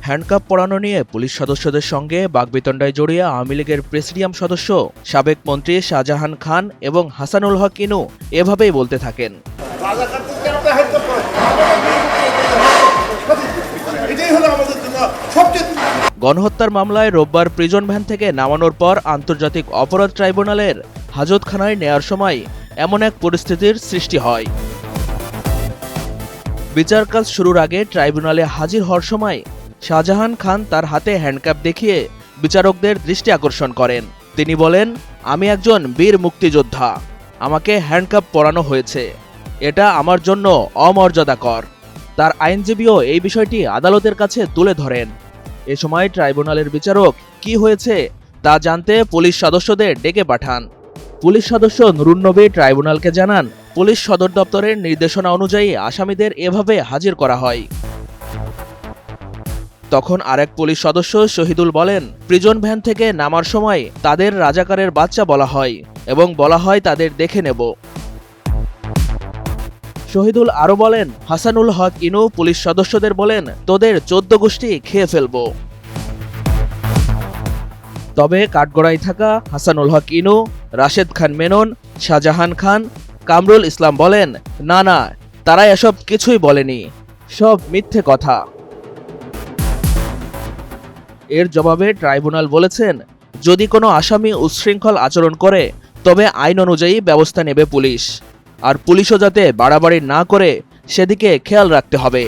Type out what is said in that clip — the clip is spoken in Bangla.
হ্যান্ডকাপ পরানো নিয়ে পুলিশ সদস্যদের সঙ্গে বাগবিতণ্ডায় জড়িয়ে আওয়ামী লীগের প্রেসিডিয়াম সদস্য সাবেক মন্ত্রী শাহজাহান খান এবং হাসানুল হক ইনু এভাবেই বলতে থাকেন। গণহত্যার মামলায় রোববার প্রিজন ভ্যান থেকে নামানোর পর আন্তর্জাতিক অপরাধ ট্রাইব্যুনালের হাজতখানায় নেয়ার সময় এমন এক পরিস্থিতির সৃষ্টি হয়। বিচার কাজ শুরুর আগে ট্রাইব্যুনালে হাজির হওয়ার সময় শাহজাহান খান তার হাতে হ্যান্ডকাপ দেখিয়ে বিচারকদের দৃষ্টি আকর্ষণ করেন। তিনি বলেন, আমি একজন বীর মুক্তিযোদ্ধা, আমাকে হ্যান্ডকাপ পরানো হয়েছে, এটা আমার জন্য অমর্যাদাকর। তার আইনজীবীও এই বিষয়টি আদালতের কাছে তুলে ধরেন। এ সময় ট্রাইব্যুনালের বিচারক কি হয়েছে তা জানতে পুলিশ সদস্যদের ডেকে পাঠান। পুলিশ সদস্য নুরুন্নবী ট্রাইব্যুনালকে জানান, পুলিশ সদর দপ্তরের নির্দেশনা অনুযায়ী আসামিদের এভাবে হাজির করা হয়। তখন আরেক পুলিশ সদস্য শহীদুল বলেন, প্রিজন ভ্যান থেকে নামার সময় তাদের রাজাকারের বাচ্চা বলা হয় এবং বলা হয় তাদের দেখে নেব। শহীদুল আরো বলেন, হাসানুল হক ইনু পুলিশ সদস্যদের বলেন, তোদের 14 গোষ্ঠী খেয়ে ফেলব। তবে কাঠগড়ায় থাকা হাসানুল হক ইনু, রাশেদ খান মেনন, শাহজাহান খান, কামরুল ইসলাম বলেন, না না, তারা এসব কিছুই বলেনি, সব মিথ্যে কথা। এর জবাবে ট্রাইব্যুনাল বলেছেন, যদি কোনো আসামি উচ্ছৃঙ্খল আচরণ করে তবে আইন অনুযায়ী ব্যবস্থা নেবে পুলিশ, আর পুলিশও যাতে বাড়াবাড়ি না করে সেদিকে খেয়াল রাখতে হবে।